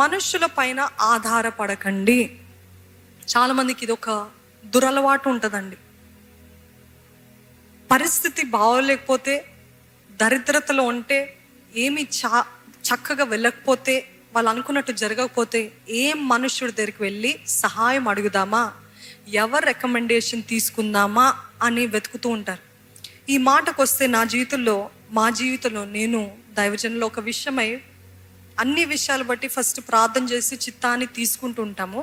మనుషుల పైన ఆధారపడకండి. చాలామందికి ఇది ఒక దురలవాటు ఉంటుందండి. పరిస్థితి బాగోలేకపోతే, దరిద్రతలో ఉంటే, ఏమి చక్కగా వెళ్ళకపోతే, వాళ్ళు అనుకున్నట్టు జరగకపోతే ఏం మనుష్యుడి దగ్గరికి వెళ్ళి సహాయం అడుగుదామా, ఎవరు రికమెండేషన్ తీసుకుందామా అని వెతుకుతూ ఉంటారు. ఈ మాటకు వస్తే మా జీవితంలో నేను దైవజనులో ఒక విషయమై అన్ని విషయాలు బట్టి ఫస్ట్ ప్రార్థన చేసి చిత్తాన్ని తీసుకుంటూ ఉంటాము.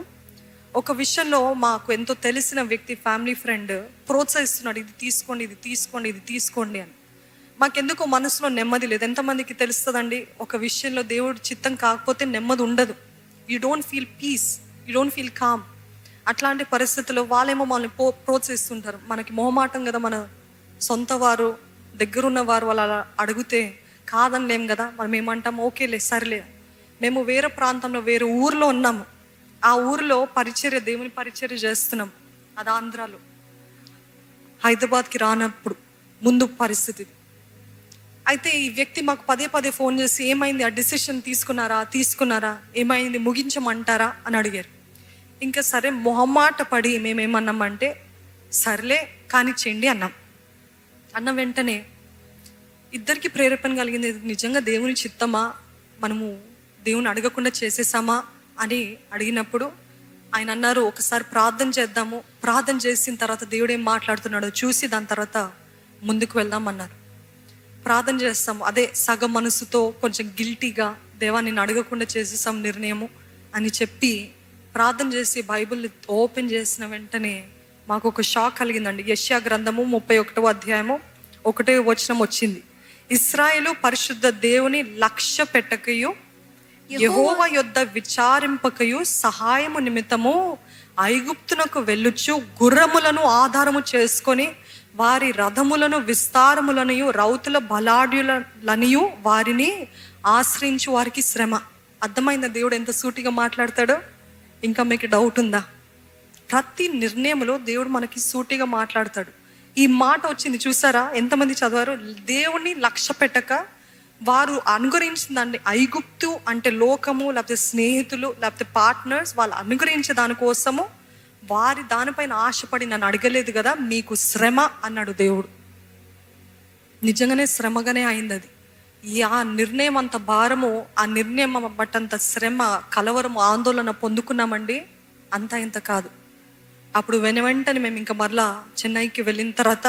ఒక విషయంలో మాకు ఎంతో తెలిసిన వ్యక్తి, ఫ్యామిలీ ఫ్రెండ్ ప్రోత్సహిస్తున్నాడు, ఇది తీసుకోండి, ఇది తీసుకోండి, ఇది తీసుకోండి అని. మాకెందుకో మనసులో నెమ్మది లేదు. ఎంతమందికి తెలుస్తుందండి, ఒక విషయంలో దేవుడు చిత్తం కాకపోతే నెమ్మది ఉండదు. You don't feel peace, you don't feel calm. అట్లాంటి పరిస్థితుల్లో వాళ్ళేమో మనల్ని ప్రోత్సహిస్తుంటారు. మనకి మొహమాటం కదా, మన సొంత వారు, దగ్గరున్న వారు వాళ్ళు అలా అడిగితే కాదనిలేం కదా. మనం ఏమంటాం, ఓకేలే సరేలే. మేము వేరే ప్రాంతంలో, వేరే ఊర్లో ఉన్నాము. ఆ ఊరిలో దేవుని పరిచర్య చేస్తున్నాం. అది ఆంధ్రాలో. హైదరాబాద్కి రానప్పుడు ముందు పరిస్థితి. అయితే ఈ వ్యక్తి మాకు పదే పదే ఫోన్ చేసి, ఏమైంది, ఆ డిసిషన్ తీసుకున్నారా, ఏమైంది, ముగించమంటారా అని అడిగారు. ఇంకా సరే మొహమాట పడి మేమేమన్నామంటే, సర్లే కానిచ్చేయండి అన్న వెంటనే ఇద్దరికి ప్రేరేపణ కలిగింది. నిజంగా దేవుని చిత్తమా, మనము దేవుని అడగకుండా చేసేసామా అని అడిగినప్పుడు ఆయన అన్నారు, ఒకసారి ప్రార్థన చేద్దాము, ప్రార్థన చేసిన తర్వాత దేవుడు ఏం మాట్లాడుతున్నాడో చూసి దాని తర్వాత ముందుకు వెళ్దాం అన్నారు. ప్రార్థన చేస్తాము. అదే సగం మనసుతో కొంచెం గిల్టీగా, దేవా నేను అడగకుండా చేసేసాం నిర్ణయము అని చెప్పి ప్రార్థన చేసి బైబిల్ ఓపెన్ చేసిన వెంటనే మాకు ఒక షాక్ కలిగిందండి. యెషయా గ్రంథము 31వ అధ్యాయము 1వ వచనం వచ్చింది. ఇశ్రాయేలు పరిశుద్ధ దేవుని లక్ష్య పెట్టకయు, యెహోవా యొద్ద విచారింపకయు, సహాయము నిమిత్తము ఐగుప్తునకు వెళ్ళుచు గుర్రములను ఆధారము చేసుకొని వారి రథములను విస్తారములనియు రౌతుల బలాఢ్యులనియు వారిని ఆశ్రయించు వారికి శ్రమ. అర్థమైందా దేవుడు ఎంత సూటిగా మాట్లాడతాడో? ఇంకా మీకు డౌట్ ఉందా? ప్రతి నిర్ణయంలో దేవుడు మనకి సూటిగా మాట్లాడతాడు. ఈ మాట వచ్చింది చూసారా, ఎంతమంది చదివారు? దేవుణ్ణి లక్ష్య పెట్టక వారు అనుగ్రహించిన దాన్ని, ఐగుప్తు అంటే లోకము, లేకపోతే స్నేహితులు, లేకపోతే పార్ట్నర్స్, వాళ్ళు అనుగ్రహించే దానికోసము వారి దానిపైన ఆశపడి నన్ను అడగలేదు కదా, మీకు శ్రమ అన్నాడు దేవుడు. నిజంగానే శ్రమగానే అయింది అది. ఆ నిర్ణయం అంత భారము, ఆ నిర్ణయం బట్టంత శ్రమ, కలవరము, ఆందోళన పొందుకున్నామండి. అంతా ఇంత కాదు. అప్పుడు వెంటనే మేము ఇంకా మరలా చెన్నైకి వెళ్ళిన తర్వాత,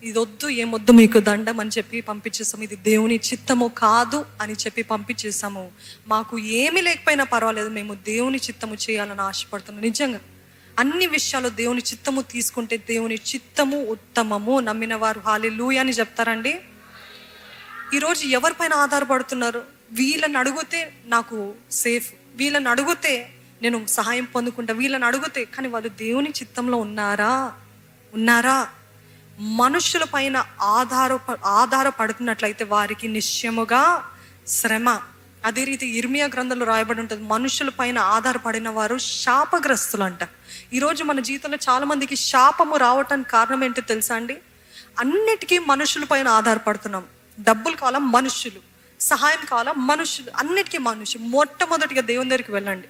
ఇదొద్దు, ఏమొద్దు, మీకు దండం అని చెప్పి పంపించేసాము. ఇది దేవుని చిత్తము కాదు అని చెప్పి పంపించేసాము. మాకు ఏమీ లేకపోయినా పర్వాలేదు, మేము దేవుని చిత్తము చేయాలని ఆశపడుతున్నాం. నిజంగా అన్ని విషయాలు దేవుని చిత్తము తీసుకుంటే దేవుని చిత్తము ఉత్తమము. నమ్మిన వారు హల్లెలూయా అని చెప్తారండి. ఈరోజు ఎవరిపైన ఆధారపడుతున్నారు? వీళ్ళని అడిగితే నాకు సేఫ్, వీళ్ళని అడిగితే నేను సహాయం పొందుకుంటా, వీళ్ళని అడిగితే. కానీ వాళ్ళు దేవుని చిత్తంలో ఉన్నారా? మనుషుల పైన ఆధారపడుతున్నట్లయితే వారికి నిశ్చయముగా శ్రమ. అదే రీతి ఇర్మియా గ్రంథంలో రాయబడి ఉంటుంది, మనుషుల పైన ఆధారపడిన వారు శాపగ్రస్తులు అంట. ఈరోజు మన జీవితంలో చాలా మందికి శాపము రావటానికి కారణం ఏంటో తెలుసా అండి? అన్నిటికీ మనుషుల పైన ఆధారపడుతున్నాం. డబ్బులు కావాలా, మనుషులు. సహాయం కావాలా, మనుషులు. అన్నిటికీ మనుషులు. మొట్టమొదటిగా దేవుని దగ్గరికి వెళ్ళండి.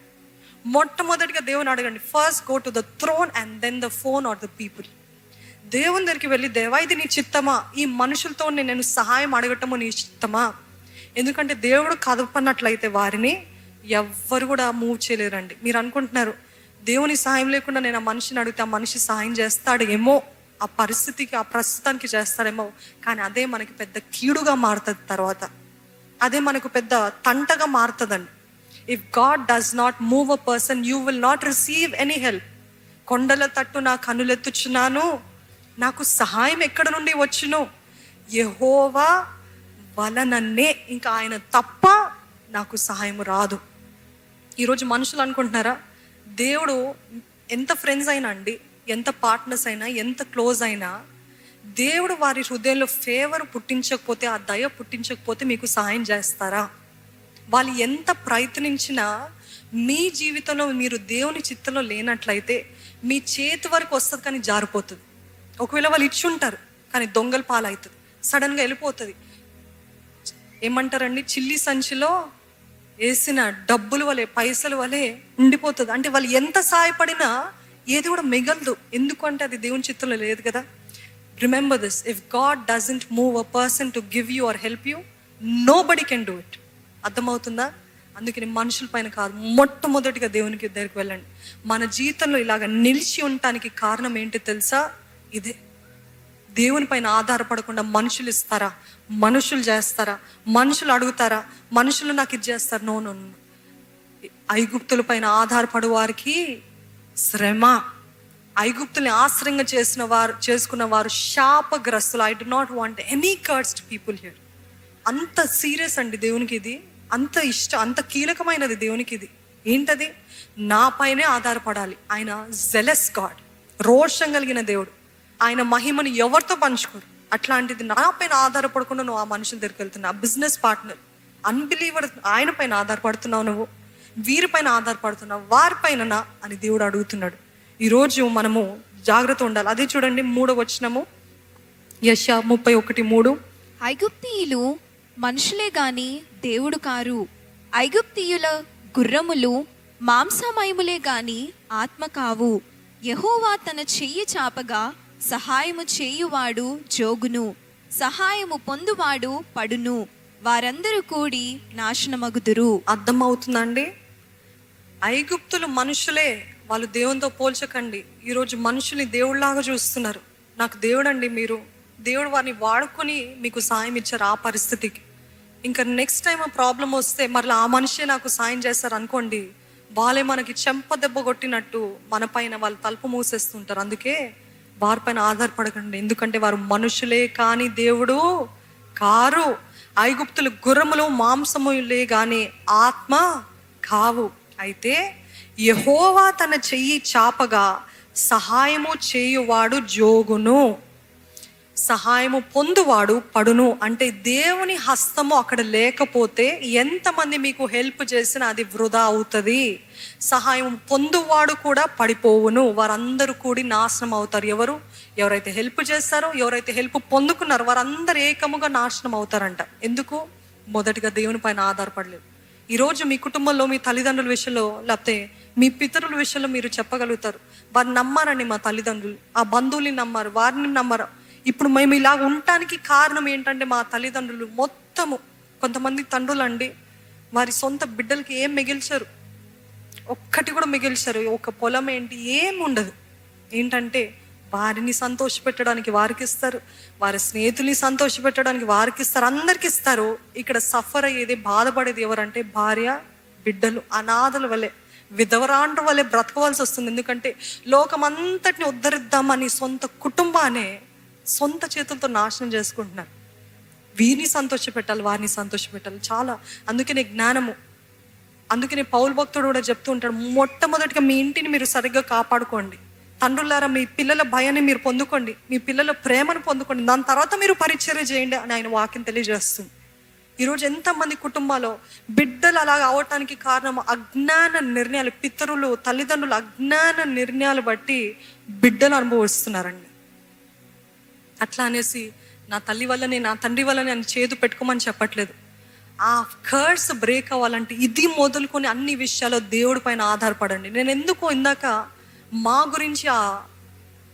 మొట్టమొదటిగా దేవుని అడగండి. First go to the throne and then the phone or the people. దేవుని దగ్గరికి వెళ్ళి, దేవా ఇది నీ చిత్తమా? ఈ మనుషులతో నేను సహాయం అడగటము నీ చిత్తమా? ఎందుకంటే దేవుడు కదపనట్లయితే వారిని ఎవ్వరు కూడా మూవ్ చేయలేరండి. మీరు అనుకుంటున్నారు, దేవుని సహాయం లేకుండా నేను ఆ మనిషిని అడిగితే ఆ మనిషి సహాయం చేస్తాడేమో, ఆ పరిస్థితికి, ఆ ప్రస్తుతానికి చేస్తాడేమో. కానీ అదే మనకి పెద్ద కీడుగా మారుతుంది. తర్వాత అదే మనకు పెద్ద తంటగా మారుతుందండి. If God does not move a person, you will not receive any help. కొండల తట్టు నా కనులెత్తుచున్నాను, నాకు సహాయం ఎక్కడ నుండి వచ్చును? యెహోవా వలననే, ఇంకా ఆయన తప్ప నాకు సహాయం రాదు. ఈరోజు మనుషులు అనుకుంటున్నారా, దేవుడు ఎంత ఫ్రెండ్స్ అయినా అండి, ఎంత పార్ట్నర్స్ అయినా, ఎంత క్లోజ్ అయినా, దేవుడు వారి హృదయంలో ఫేవర్ పుట్టించకపోతే, ఆ దయ పుట్టించకపోతే మీకు సహాయం చేస్తారా? వాళ్ళు ఎంత ప్రయత్నించినా మీ జీవితంలో మీరు దేవుని చిత్తంలో లేనట్లయితే మీ చేతి వరకు వస్తుంది, కానీ జారిపోతుంది. ఒకవేళ వాళ్ళు ఇచ్చి ఉంటారు, కానీ దొంగల పాలవుతుంది, సడన్గా వెళ్ళిపోతుంది. ఏమంటారండి, చిల్లి సంచిలో వేసిన డబ్బుల వలె, పైసల వలె ఉండిపోతుంది. అంటే వాళ్ళు ఎంత సహాయపడినా ఏది కూడా మిగలదు. ఎందుకంటే అది దేవుని చిత్తంలో లేదు కదా. Remember this, if God doesn't move a person to give you or help you, nobody can do it. అర్థమవుతుందా? అందుకని మనుషుల పైన కాదు, మొట్టమొదటిగా దేవునికి దగ్గరికి వెళ్ళండి. మన జీవితంలో ఇలాగ నిలిచి ఉండటానికి కారణం ఏంటి తెలుసా? ఇదే. దేవుని పైన ఆధారపడకుండా మనుషులు ఇస్తారా, మనుషులు చేస్తారా, మనుషులు అడుగుతారా, మనుషులు నాకు ఇది చేస్తారు. No no no. ఐగుప్తుల పైన ఆధారపడు వారికి శ్రమ. ఐగుప్తుల్ని ఆశ్రయంగా చేసుకున్న వారు శాపగ్రస్తులు. I do not want any cursed people here. అంత సీరియస్ అండి దేవునికి ఇది, అంత ఇష్టం, అంత కీలకమైనది దేవునికి ఇది. ఏంటది? నా పైనే ఆధారపడాలి. ఆయన జెలస్ గాడ్, రోషం కలిగిన దేవుడు. ఆయన మహిమను ఎవరితో పంచుకోరు. అట్లాంటిది నా పైన ఆధారపడకుండా నువ్వు ఆ మనుషుల దగ్గరికి వెళ్తున్నావు. ఆ బిజినెస్ పార్ట్నర్, అన్బిలీవర్, ఆయన పైన ఆధారపడుతున్నావు, నువ్వు వీరిపైన ఆధారపడుతున్నావు, వారిపైన అని దేవుడు అడుగుతున్నాడు. ఈరోజు మనము జాగ్రత్త ఉండాలి. అదే చూడండి 3వ వచనము, యెషయా 31:3. ఐగుప్తీయులు మనుషులే గాని దేవుడు కారు. ఐగుప్తీయుల గుర్రములు మాంసమయములే గాని ఆత్మ కావు. యెహోవా తన చెయ్యి చాపగా సహాయము చేయువాడు జోగును, సహాయము పొందువాడు పడును. వారందరూ కూడి నాశనమగుదురు. అర్థమవుతుందండి? ఐగుప్తులు మనుషులే, వాళ్ళు దేవునితో పోల్చకండి. ఈరోజు మనుషుల్ని దేవుళ్ళలాగా చూస్తున్నారు. నాకు దేవుడు అండి మీరు, దేవుడు వారిని వాడుకొని మీకు సాయం ఇచ్చారు ఆ పరిస్థితికి. ఇంకా నెక్స్ట్ టైం ఆ ప్రాబ్లం వస్తే మరలా ఆ మనిషే నాకు సాయం చేస్తారు అనుకోండి, వాళ్ళే మనకి చెంప దెబ్బ కొట్టినట్టు మన పైన వాళ్ళు తలుపు మూసేస్తుంటారు. అందుకే వారిపైన ఆధారపడకండి, ఎందుకంటే వారు మనుషులే కానీ దేవుడు కారు. ఐగుప్తులు గుర్రములు మాంసములే కానీ ఆత్మ కావు. అయితే యెహోవా తన చెయ్యి చాపగా సహాయము చేయువాడు జోగును, సహాయము పొందువాడు పడును. అంటే దేవుని హస్తము అక్కడ లేకపోతే ఎంతమంది మీకు హెల్ప్ చేసినా అది వృధా అవుతుంది. సహాయం పొందువాడు కూడా పడిపోవును. వారందరూ కూడి నాశనం అవుతారు. ఎవరైతే హెల్ప్ చేస్తారో, ఎవరైతే హెల్ప్ పొందుకున్నారో వారందరూ ఏకముగా నాశనం అవుతారంట. ఎందుకు? మొదటిగా దేవుని పైన ఆధారపడలేదు. ఈరోజు మీ కుటుంబంలో మీ తల్లిదండ్రుల విషయంలో, లేకపోతే మీ పితరుల విషయంలో మీరు చెప్పగలుగుతారు, వారు నమ్మారండి మా తల్లిదండ్రులు, ఆ బంధువుల్ని నమ్మారు, వారిని నమ్మారు. ఇప్పుడు మేము ఇలా ఉండటానికి కారణం ఏంటంటే మా తల్లిదండ్రులు మొత్తము. కొంతమంది తండ్రులు అండి వారి సొంత బిడ్డలకి ఏం మిగిల్చారు, ఒక్కటి కూడా మిగిల్చారు. ఒక పొలం ఏంటి ఏం ఉండదు. ఏంటంటే వారిని సంతోషపెట్టడానికి వారికి ఇస్తారు, వారి స్నేహితుల్ని సంతోషపెట్టడానికి వారికి ఇస్తారు, అందరికి ఇస్తారు. ఇక్కడ సఫర్ అయ్యేది, బాధపడేది ఎవరంటే భార్య బిడ్డలు. అనాథల వలె, విధవరాండ్ర వలె బ్రతకవలసి వస్తుంది. ఎందుకంటే లోకమంతటిని ఉద్ధరిద్దామని సొంత కుటుంబాన్ని సొంత చేతులతో నాశనం చేసుకుంటున్నారు. వీరిని సంతోషపెట్టాలి, వారిని సంతోషపెట్టాలి. చాలా అందుకనే జ్ఞానము. అందుకనే పౌలు భక్తుడు కూడా చెప్తూ ఉంటాడు, మొట్టమొదటిగా మీ ఇంటిని మీరు సరిగ్గా కాపాడుకోండి. తండ్రులారా మీ పిల్లల భయాన్ని మీరు పొందుకోండి, మీ పిల్లల ప్రేమను పొందుకోండి, దాని తర్వాత మీరు పరిచర్య చేయండి అని ఆయన వాక్యం తెలియజేస్తుంది. ఈరోజు ఎంతమంది కుటుంబాల్లో బిడ్డలు అలాగ అవటానికి కారణం అజ్ఞాన నిర్ణయాలు. పితరులు, తల్లిదండ్రులు అజ్ఞాన నిర్ణయాలు బట్టి బిడ్డలు అనుభవిస్తున్నారండి. అట్లా అనేసి నా తల్లి వల్లనే, నా తండ్రి వల్లనే అని చేదు పెట్టుకోమని చెప్పట్లేదు. ఆ కర్స్ బ్రేక్ అవ్వాలంటే ఇది మొదలుకొని అన్ని విషయాల్లో దేవుడి పైన ఆధారపడండి. నేను ఎందుకు ఇందాక మా గురించి ఆ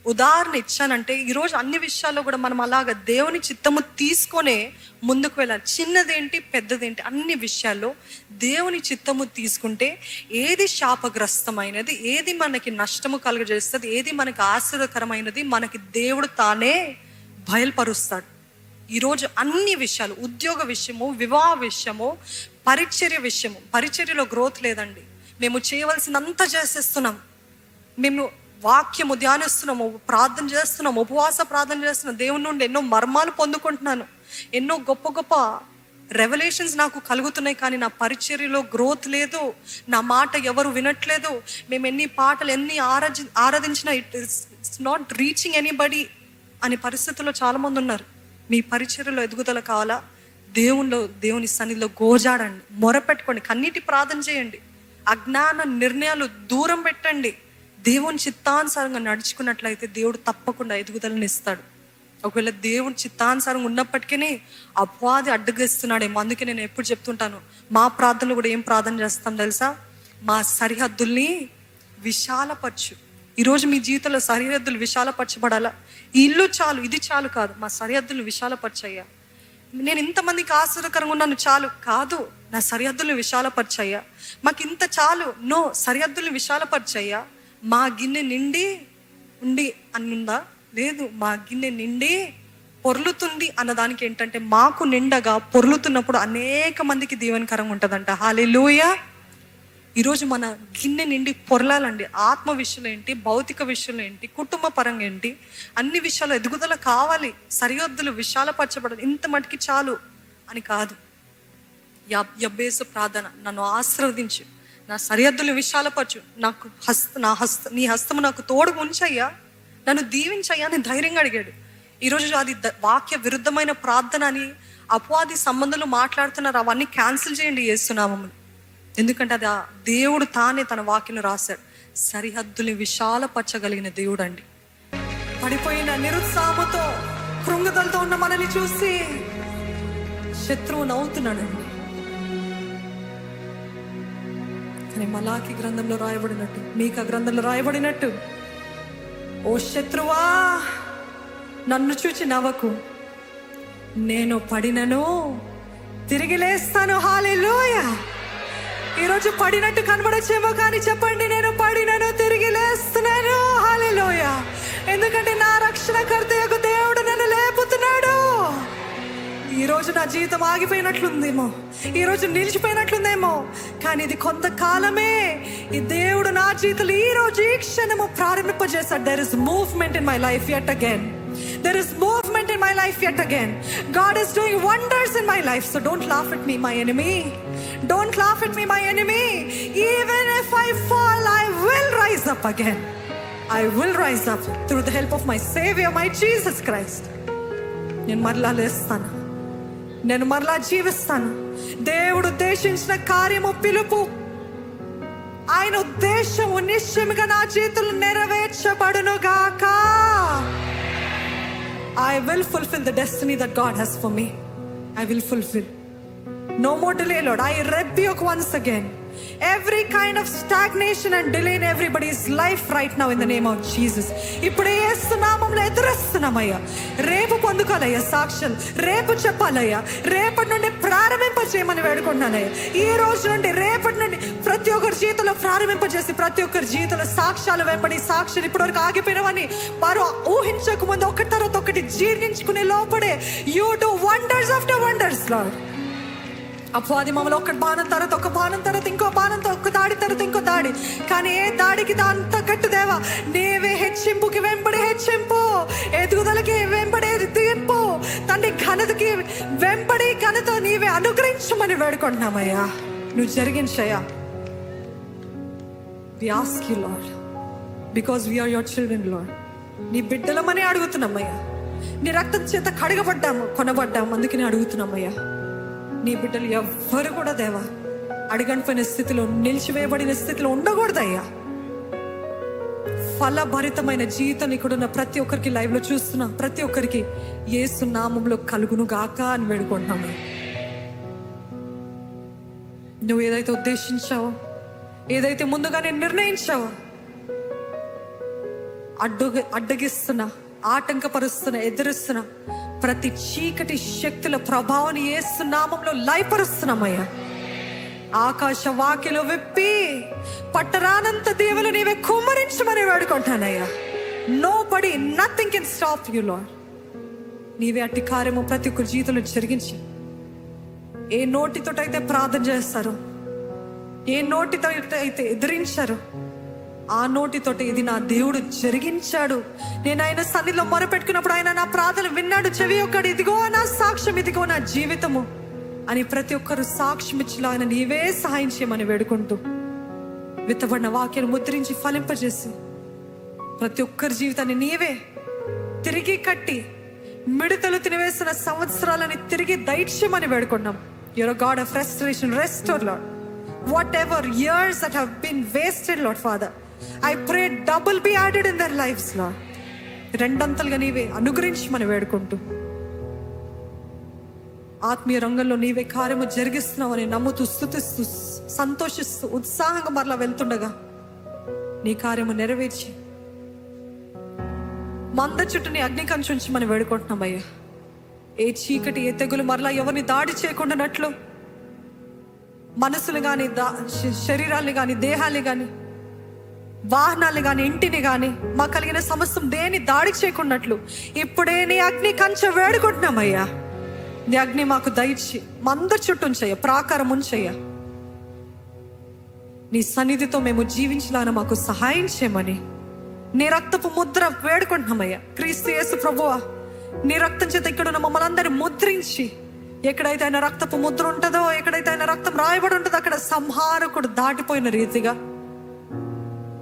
ఉదాహరణ ఇచ్చానంటే, ఈరోజు అన్ని విషయాల్లో కూడా మనం అలాగ దేవుని చిత్తము తీసుకొనే ముందుకు వెళ్ళాలి. చిన్నదేంటి పెద్దదేంటి అన్ని విషయాల్లో దేవుని చిత్తము తీసుకుంటే ఏది శాపగ్రస్తమైనది, ఏది మనకి నష్టము కలుగజేస్తుంది, ఏది మనకి ఆశ్చర్యకరమైనది మనకి దేవుడు తానే బయలుపరుస్తాడు. ఈరోజు అన్ని విషయాలు, ఉద్యోగ విషయము, వివాహ విషయము, పరిచర్య విషయము. పరిచర్యలో గ్రోత్ లేదండి. మేము చేయవలసినంత చేసేస్తున్నాం. మేము వాక్యము ధ్యానిస్తున్నాము, ప్రార్థన చేస్తున్నాము, ఉపవాస ప్రార్థన చేస్తున్నాం, దేవుని నుండి ఎన్నో మర్మాలు పొందుకుంటున్నాను, ఎన్నో గొప్ప గొప్ప రెవల్యూషన్స్ నాకు కలుగుతున్నాయి. కానీ నా పరిచర్యలో గ్రోత్ లేదు, నా మాట ఎవరు వినట్లేదు. మేము ఎన్ని పాటలు ఎన్ని ఆరాధించినా ఇట్స్ నాట్ రీచింగ్ ఎనీబడి అనే పరిస్థితుల్లో చాలామంది ఉన్నారు. మీ పరిచర్యలో ఎదుగుదల కావాలా? దేవుని సన్నిధిలో గోజాడండి, మొరపెట్టుకోండి, కన్నీటి ప్రార్థన చేయండి, అజ్ఞాన నిర్ణయాలు దూరం పెట్టండి. దేవుని చిత్తానుసారంగా నడుచుకున్నట్లయితే దేవుడు తప్పకుండా ఎదుగుదలను ఇస్తాడు. ఒకవేళ దేవుని చిత్తానుసారం ఉన్నప్పటికీ అపవాది అడ్డుగేస్తున్నాడేమో. అందుకే నేను ఎప్పుడు చెప్తుంటాను, మా ప్రార్థనలు కూడా ఏం ప్రార్థన చేస్తాం తెలుసా? మా సరిహద్దుల్ని విశాలపరచు. ఈరోజు మీ జీవితంలో సరిహద్దులు విశాలపరచబడాలా? ఈ ఇల్లు చాలు, ఇది చాలు కాదు, మా సరిహద్దులు విశాలపరచయ్యా. నేను ఇంతమందికి ఆశ్చర్యకరంగా ఉన్నాను చాలు కాదు, నా సరిహద్దులు విశాలపరచయ్యా. మాకు ఇంత చాలు, నో, సరిహద్దులు విశాలపరచయ్యా. మా గిన్నె నిండి ఉండి అన్నుందా? లేదు, మా గిన్నె నిండి పొర్లుతుంది అన్నదానికి ఏంటంటే, మాకు నిండగా పొర్లుతున్నప్పుడు అనేక మందికి దీవెనకరంగా ఉంటుందంట. హల్లెలూయా. ఈరోజు మన గిన్నె నిండి పొరలాలండి. ఆత్మ విషయంలో ఏంటి, భౌతిక విషయంలో ఏంటి, కుటుంబ పరంగా ఏంటి, అన్ని విషయాలు ఎదుగుదల కావాలి. సరిహద్దులు విశాలపరచబడాలి. ఇంత మటుకి చాలు అని కాదు. యబ్బేసు ప్రార్థన, నన్ను ఆశీర్వదించు, నా సరిహద్దులు విశాలపరచు, నాకు నీ హస్తము నాకు తోడు ఉంచయ్యా, నన్ను దీవించయ్యా అని ధైర్యంగా అడిగాడు. ఈరోజు అది వాక్య విరుద్ధమైన ప్రార్థన అని అపవాది సంబంధాలు మాట్లాడుతున్నారు. అవన్నీ క్యాన్సిల్ చేయండి యేసునామములో. ఎందుకంటే అది దేవుడు తానే తన వాక్యం రాశాడు. సరిహద్దుని విశాలపరచగలిగిన దేవుడు అండి. పడిపోయిన నిరుత్సాహంతో, కృంగుదలతో ఉన్న మనల్ని చూసి శత్రువు నవ్వుతున్నాడండి. కానీ మలాకి గ్రంథంలో రాయబడినట్టు, మీకా గ్రంథంలో రాయబడినట్టు, ఓ శత్రువా నన్ను చూచి నవ్వకు, నేను పడినను తిరిగి లేస్తాను. హల్లెలూయా. ఈరోజు పడినట్టు కనబడచ్చేమో, కానీ చెప్పండి, నేను పడినను తిరిగి లేస్తున్నాను. హల్లెలూయా. ఎందుకంటే నా రక్షణకర్త యొక్క దేవుడు నన్ను లేపుతున్నాడు. ఈరోజు నా జీవితం ఆగిపోయినట్లుందేమో, ఈరోజు నిలిచిపోయినట్లుందేమో, కానీ ఇది కొంతకాలమే. ఈ దేవుడు నా జీవితంలో ఈరోజు ఈ క్షణము ప్రారంభింపజేశాడు. There is movement in my life yet again. There is movement in my life yet again. God is doing wonders in my life. So don't laugh at me, my enemy. Don't laugh at me, my enemy. Even if I fall, I will rise up again. I will rise up through the help of my Savior, my Jesus Christ. నేను మరలా లేస్తాను, నేను మరలా జీవిస్తాను. దేవుడు ఉద్దేశించిన కార్యము, పిలుపు, ఆయన ఉద్దేశము నిశ్చయముగా నా జీవితంలో నెరవేర్చబడును గాక. I will fulfill the destiny that God has for me. I will fulfill. No more delay, Lord. I rebuke once again every kind of stagnation and delay in everybody's life right now in the name of Jesus. ఇప్పుడే యేసు నామములో ఎదురస్తున్నామయ్యా. రేపు పొందుకోవాలయ్యా సాక్ష్యం, రేపు చెప్పాలయ్యా, రేపటి నుండి ప్రారంభింపజేయమని వేడుకుంటున్నానయ్యా. ఈ రోజు నుండి, రేపటి నుండి ప్రతి ఒక్కరి జీవితంలో ప్రారంభింపజేసి, ప్రతి ఒక్కరి జీవితంలో సాక్ష్యాలు వెంబడి, సాక్ష్యాలు ఇప్పటివరకు ఆగిపోయినవని వారు ఊహించక ముందు ఒకటి తర్వాత ఒకటి జీర్ణించుకునే లోపడే you do wonders after wonders Lord. అపవాది మమ్మల్ని ఒక బాణం తర్వాత ఒక బాణం తర్వాత ఇంకో బాణంతో, ఒక దాడి తర్వాత ఇంకో దాడి, కానీ ఏ దాడికి దాంతో గట్టు దేవా, నీవే హెచ్చింపుకి వెంబడి హెచ్చింపు, ఎదుగుదలకి వెంబడి తీర్పు, తండ్రి ఘనతకి వెంబడి ఘనత నీవే అనుగ్రహించమని వేడుకుంటున్నామయ్యా. నువ్వు జరిగించయ్యా. We ask you, Lord, because we are your children, Lord. నీ బిడ్డలమని అడుగుతున్నామయ్యా. నీ రక్తం చేత కడగబడ్డాము, కొనబడ్డాము, అందుకని అడుగుతున్నామయ్యా. నీ బిడ్డలు ఎవ్వరు కూడా దేవా అడుగంటిపోయిన స్థితిలో, నిలిచివేయబడిన స్థితిలో ఉండకూడదయ్యా. ఫలభరితమైన జీవితం ఇక్కడున్న ప్రతి ఒక్కరికి, లైవ్ లో చూస్తున్నా ప్రతి ఒక్కరికి యేసు నామములో కలుగును గాక అని వేడుకుంటున్నాము. నువ్వు ఏదైతే ఉద్దేశించావో, ఏదైతే ముందుగానే నిర్ణయించావో, అడ్డగిస్తున్నా, ఆటంకపరుస్తున్నా, ఎదురుస్తున్నా ప్రతి చీకటి శక్తుల ప్రభావాన్ని యేసు నామములో లయపరుస్తున్నామయ్యా. ఆకాశ వాకిలో విప్పి పట్టరానంత దేవులు నీవే కుమ్మరించమని వేడుకుంటానయ్యా. Nobody, nothing can stop you Lord. నీవే అట్టి కార్యము ప్రతి ఒక్క జీవితంలో జరిగించి, ఏ నోటితోటైతే ప్రార్థన చేస్తారో, ఏ నోటితో అయితే ఎదిరించారో, ఆ నోటితోటి ఇది నా దేవుడు జరిగించాడు, నేను ఆయన సన్నిధిలో మొరపెట్టుకున్నప్పుడు ఆయన నా ప్రార్థన విన్నాడు, చెవి ఒక్కడు, ఇదిగో నా సాక్ష్యం, ఇదిగో నా జీవితము అని ప్రతి ఒక్కరు సాక్ష్యం ఇచ్చేలా ఆయన నీవే సహాయం చేయమని వేడుకుంటూ, విత్తబడిన వాక్యాన్ని ముద్రించి ఫలింపజేసి ప్రతి ఒక్కరి జీవితాన్ని నీవే తిరిగి కట్టి, మిడతలు తినివేసిన సంవత్సరాలని తిరిగి దైత్యమని వేడుకున్నాం. You're a God of restoration. Restore, Lord, whatever years that have been wasted, Lord Father. I pray double be added in their lives, Lord. రెండంతలుగా నీవే అనుగ్రహించమని వేడుకుంటూ, ఆత్మీయ రంగంలో నీవే కార్యము జరిగిస్తున్నావని నమ్ముతూ, స్తుతిస్తూ, సంతోషిస్తూ, ఉత్సాహంగా మరలా వెళ్తుండగా నీ కార్యము నెరవేర్చి మంద చుట్టూ నీ అగ్ని కంచుంచి మనం వేడుకుంటున్నామయ్యా. ఏ చీకటి, ఏ తెగులు మరలా ఎవరిని దాడి చేయకుండానట్లు, మనసులు కానీ, శరీరాన్ని కానీ, దేహాన్ని కానీ, వాహనాలు కానీ, ఇంటిని కానీ, మాకు కలిగిన సమస్తం దేని దాడి చేయకున్నట్లు ఇప్పుడే నీ అగ్ని కంచె వేడుకుంటున్నామయ్యా. నీ అగ్ని మాకు దయచి మందరి చుట్టూ ఉంచయ్యా, ప్రాకారం ఉంచయ్యా. నీ సన్నిధితో మేము జీవించాలని మాకు సహాయం చేయమని నీ రక్తపు ముద్ర వేడుకుంటున్నామయ్యా. క్రీస్తు యేసు ప్రభువా, నీ రక్తం చేత ఇక్కడ ఉన్న మమ్మల్ని అందరినీ ముద్రించి, ఎక్కడైతే ఆయన రక్తపు ముద్ర ఉంటుందో, ఎక్కడైతే ఆయన రక్తం రాయబడి ఉంటుందో అక్కడ సంహారకుడు దాటిపోయిన రీతిగా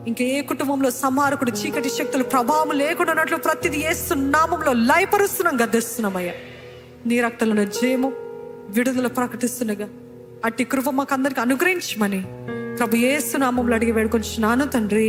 ఇంకా ఏ కుటుంబంలో సంహారకుడు, చీకటి శక్తులు ప్రభావం లేకుండా ఉన్నట్లు ప్రతిదీ యేసు నామంలో లయపరుస్తున్నాం, గద్దిస్తున్నామయ్యా. నీ రక్తంలో జయము, విడుదల ప్రకటిస్తుండగా అట్టి కృప మాకు అందరికి అనుగ్రహించమని ప్రభు యేసు నామంలో అడిగి వేడుకొంచున్నాను తండ్రి.